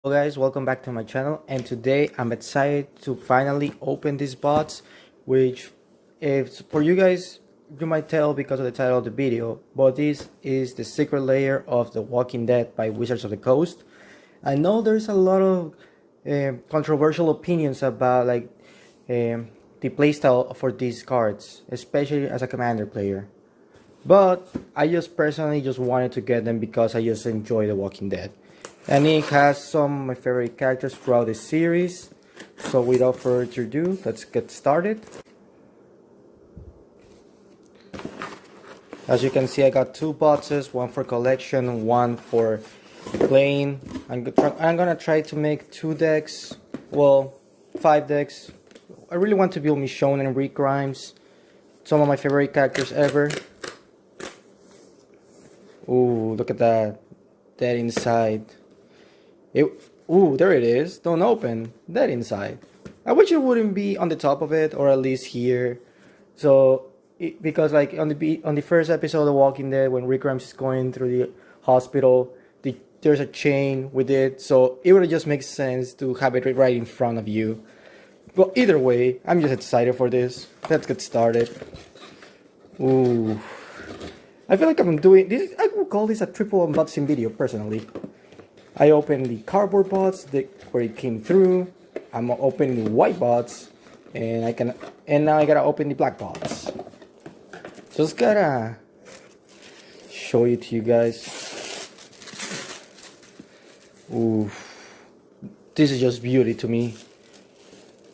Hello guys, welcome back to my channel, and today I'm excited to finally open these bots, which if for you guys you might tell because of the title of the video, but this is the Secret Lair of The Walking Dead by Wizards of the Coast. I know there's a lot of controversial opinions about the playstyle for these cards, especially as a commander player. But I just personally just wanted to get them because I just enjoy The Walking Dead. And it has some of my favorite characters throughout the series. So without further ado, let's get started. As you can see, I got two boxes, one for collection, one for playing. I'm gonna try to make 2 decks, well, 5 decks. I really want to build Michonne and Rick Grimes, some of my favorite characters ever. Ooh, look at that. Dead inside. Ooh, there it is. Don't open. Dead inside. I wish it wouldn't be on the top of it, or at least here. So, because like on the first episode of The Walking Dead, when Rick Grimes is going through the hospital, there's a chain with it. So it would just make sense to have it right in front of you. Well, either way, I'm just excited for this. Let's get started. Ooh. I feel like I'm doing this. I would call this a triple unboxing video personally. I opened the cardboard box where it came through. I'm opening the white box, and now I gotta open the black box. Just gotta show it to you guys. Ooh, this is just beauty to me.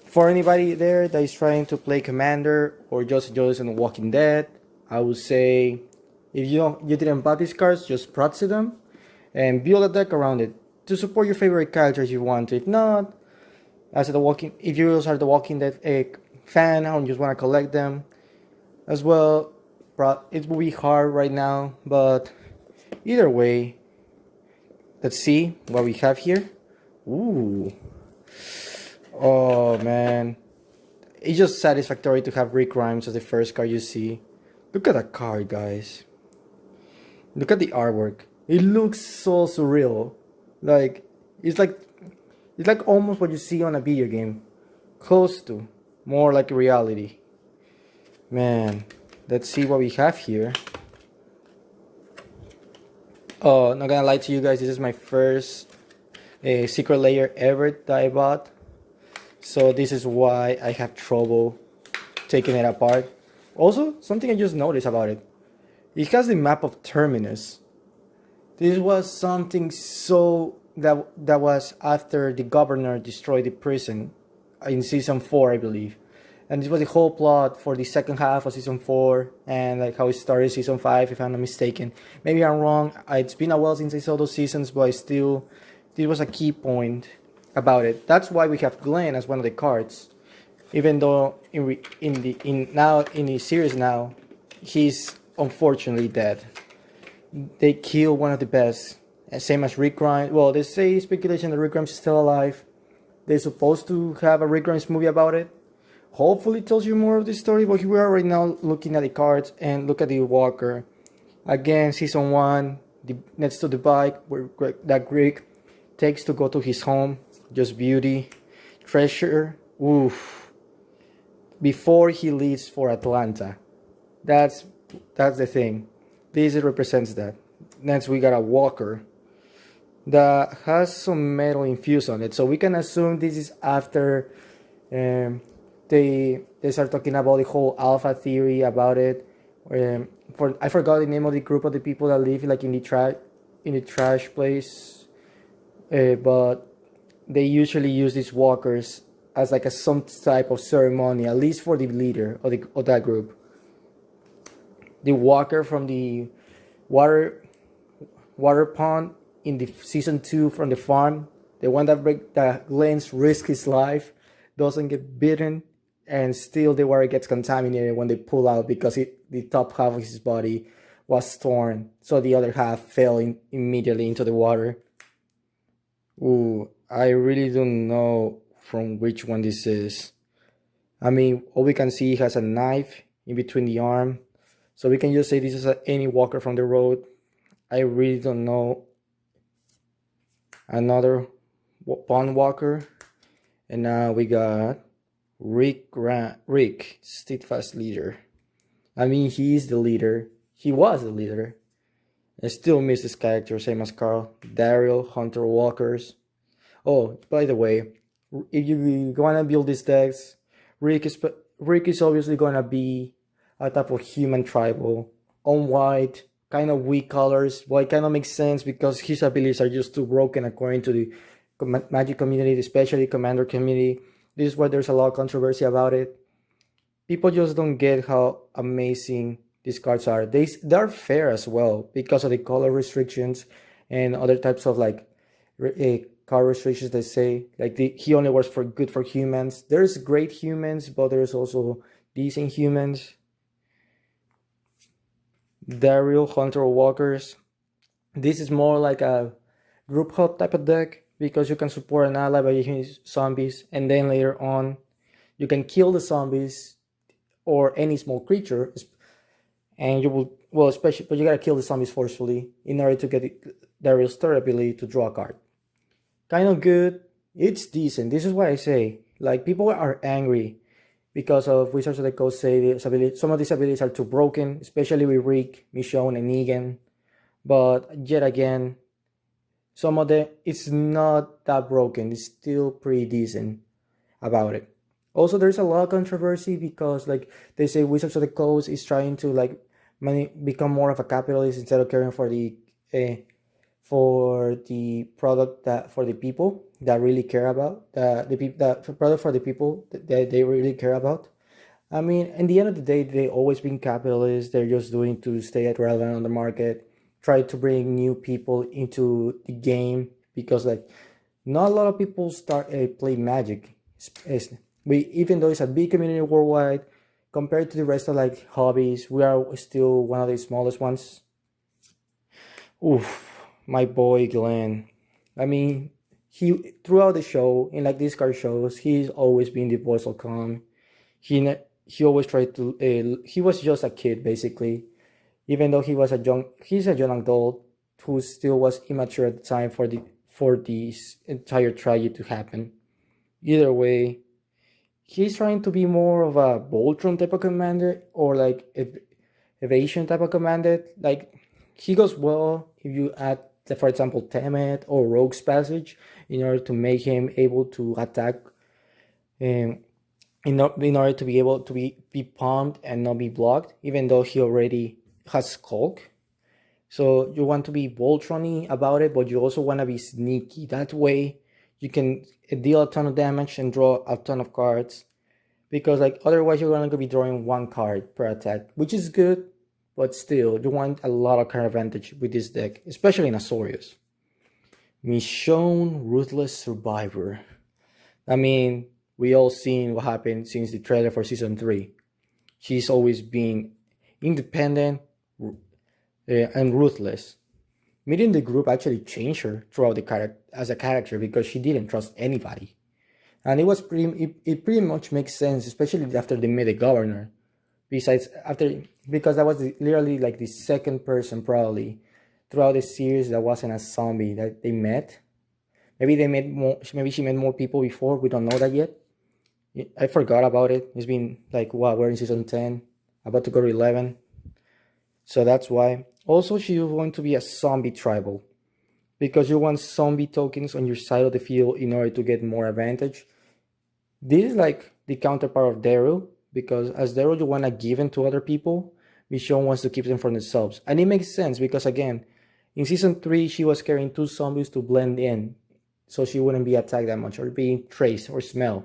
For anybody there that is trying to play Commander or just enjoys on Walking Dead, I would say, if you didn't buy these cards, just proxy them and build a deck around it to support your favorite characters if you want. If not, if you also are the Walking Dead fan and just want to collect them as well, it will be hard right now. But either way, let's see what we have here. Ooh, oh man, it's just satisfactory to have Rick Grimes as the first card you see. Look at that card, guys. Look at the artwork. It looks so surreal. Like it's like almost what you see on a video game. Close to. More like reality. Man, let's see what we have here. Oh, not gonna lie to you guys, this is my first Secret Lair ever that I bought. So this is why I have trouble taking it apart. Also, something I just noticed about it. It has the map of Terminus. This was something that was after the governor destroyed the prison in season 4, I believe. And this was the whole plot for the second half of season 4 and like how it started season 5, if I'm not mistaken. Maybe I'm wrong. It's been a while since I saw those seasons, but this was a key point about it. That's why we have Glenn as one of the cards. Even though in the series now, he's unfortunately dead. They kill one of the best, same as Rick Grimes. Well, they say speculation that Rick Grimes is still alive. They're supposed to have a Rick Grimes movie about it. Hopefully it tells you more of this story, but here we are right now looking at the cards and look at the walker. Again, season 1, next to the bike where that Rick takes to go to his home. Just beauty. Treasure. Oof. Before he leaves for Atlanta. That's the thing. This represents that. Next we got a walker that has some metal infused on it, so we can assume this is after they start talking about the whole alpha theory about it. I forgot the name of the group of the people that live like in the trash place, but they usually use these walkers as like some type of ceremony, at least for the leader of that group. The walker from the water pond in the season 2 from the farm, the one that Glenn's risk his life, doesn't get bitten, and still the water gets contaminated when they pull out because the top half of his body was torn, so the other half fell immediately into the water. Ooh, I really don't know from which one this is. I mean, all we can see has a knife in between the arm. So we can just say this is any walker from the road. I really don't know. Another Pawn Walker, and now we got Rick, Steadfast Leader. I mean, he's the leader. He was the leader. I still miss this character, same as Carl. Daryl, Hunter Walkers. Oh, by the way, if you wanna build these decks, Rick is obviously gonna be a type of human tribal, on white, kind of weak colors. Well, it kind of makes sense because his abilities are just too broken according to the Magic community, especially Commander community. This is why there's a lot of controversy about it. People just don't get how amazing these cards are. They're fair as well because of the color restrictions and other types of like card restrictions. They say like he only works for good for humans. There's great humans, but there's also decent humans. Daryl, Hunter Walkers. This is more like a group help type of deck because you can support an ally by using zombies, and then later on you can kill the zombies or any small creature, and you will, well, especially, but you gotta kill the zombies forcefully in order to get Daryl's third ability to draw a card. Kind of good. It's decent. This is why I say, like, people are angry because of Wizards of the Coast say some of these abilities are too broken, especially with Rick, Michonne, and Negan. But yet again, some of the it's not that broken. It's still pretty decent about it. Also, there's a lot of controversy because, like, they say Wizards of the Coast is trying to like become more of a capitalist instead of caring for the product that for the people that really care about the product for the people that they really care about. I mean, in the end of the day, they always been capitalists. They're just doing to stay relevant on the market, try to bring new people into the game because like not a lot of people start play Magic. Even though it's a big community worldwide, compared to the rest of like hobbies, we are still one of the smallest ones. Oof, my boy Glenn. I mean, he throughout the show in like these card shows, he's always been the voice of calm. He always tried to. He was just a kid basically, even though he's a young adult who still was immature at the time for this entire tragedy to happen. Either way, he's trying to be more of a Voltron type of commander or like evasion type of commander. Like he goes well if you add, for example, Temet or Rogue's Passage in order to make him able to attack, um, in order to be able to be pumped and not be blocked, even though he already has Skulk. So you want to be Voltron-y about it, but you also want to be sneaky. That way you can deal a ton of damage and draw a ton of cards. Because like otherwise you're going to be drawing one card per attack, which is good, but still you want a lot of card advantage with this deck, especially in Azorius. Michonne, Ruthless Survivor. I mean, we all seen what happened since the trailer for season 3. She's always been independent and ruthless. Meeting the group actually changed her throughout the character as a character because she didn't trust anybody. And it pretty much makes sense, especially after they met the governor. Because that was literally like the second person probably throughout the series that wasn't a zombie that they met. Maybe they met more. Maybe she met more people before. We don't know that yet. I forgot about it. It's been like what, we're in season 10, about to go to 11. So that's why. Also, she was going to be a zombie tribal because you want zombie tokens on your side of the field in order to get more advantage. This is like the counterpart of Daryl, because as Daryl you want to give them to other people, Michonne wants to keep them for themselves. And it makes sense because again, in season 3 she was carrying 2 zombies to blend in, so she wouldn't be attacked that much or being traced or smelled.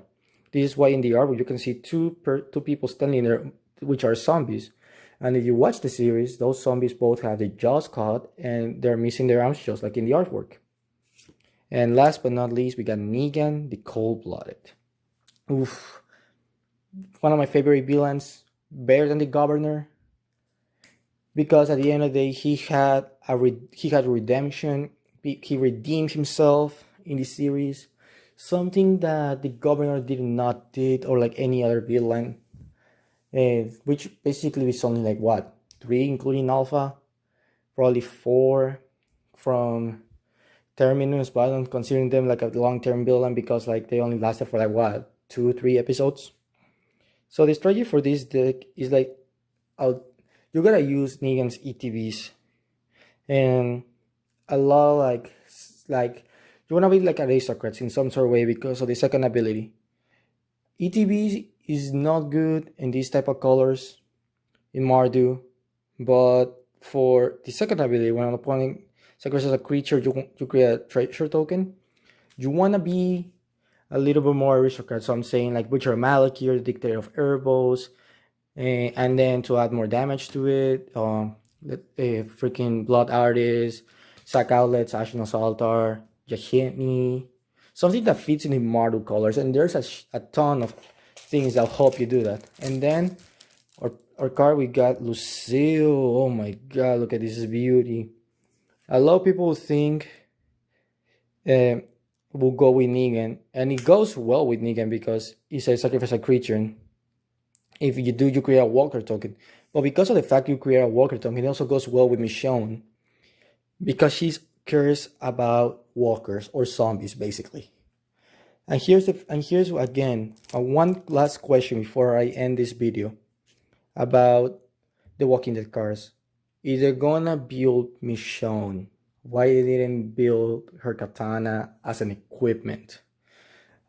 This is why in the artwork you can see two people standing there, which are zombies. And if you watch the series, those zombies both have their jaws cut and they're missing their arms just like in the artwork. And last but not least, we got Negan, the Cold-Blooded. Oof. One of my favorite villains, better than the Governor. Because at the end of the day, he had redemption. He redeemed himself in the series. Something that the Governor did not did, or like any other villain. Which basically is only like what, 3 including Alpha, probably 4 from terminus, but I don't consider them like a long-term villain because like they only lasted for like what, 2-3 episodes. So the strategy for this deck is like, you gotta use Negan's ETBs, and a lot like you wanna be like aristocrats in some sort of way because of the second ability. ETB is not good in these type of colors in Mardu, but for the second ability, when an opponent sacrifices a creature, you create a treasure token. You wanna be a little bit more aristocrat. So I'm saying like Butcher Maliki or the Dictator of Herbos, and then to add more damage to it, freaking Blood Artist, Sack Outlets, Ashenos Altar, Yahitni, something that fits in the Mardu colors. And there's a ton of things that help you do that. And then our card, we got Lucille. Oh my god, look at this beauty. A lot of people think will go with Negan, and it goes well with Negan because it's a sacrifice a creature. If you do, you create a walker token. But because of the fact you create a walker token, it also goes well with Michonne because she's curious about walkers or zombies, basically. And here's again one last question before I end this video about the Walking Dead cards. Is they're gonna build Michonne, why they didn't build her katana as an equipment?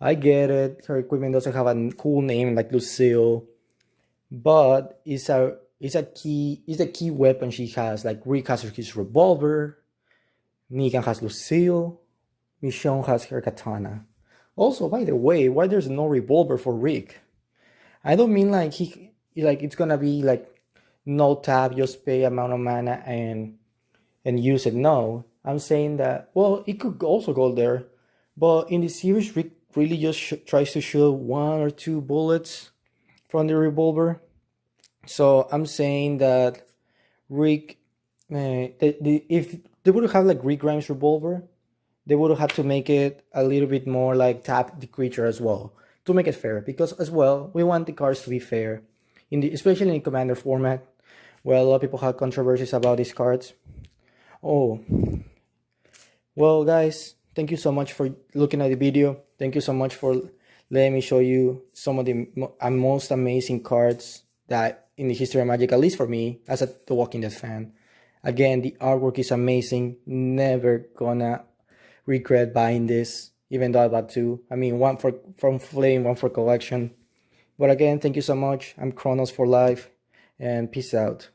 I get it, her equipment doesn't have a cool name like Lucille, but it's a key weapon she has. Like Rick has his revolver, Negan has Lucille, Michonne has her katana. Also, by the way, why there's no revolver for Rick? I don't mean like it's gonna be like no tap, just pay amount of mana and use it. No, I'm saying that, well, it could also go there, but in the series, Rick really just tries to shoot 1 or 2 bullets from the revolver. So I'm saying that Rick, if they would have like Rick Grimes' revolver, they would have to make it a little bit more like tap the creature as well to make it fair. Because as well, we want the cards to be fair, especially in the Commander format. Well, a lot of people have controversies about these cards. Oh, well, guys, thank you so much for looking at the video. Thank you so much for letting me show you some of the most amazing cards that in the history of Magic, at least for me, as a The Walking Dead fan. Again, the artwork is amazing. Never gonna regret buying this, even though I bought 2. I mean, one from Flame, one for collection. But again, thank you so much. I'm Kronos for life, and peace out.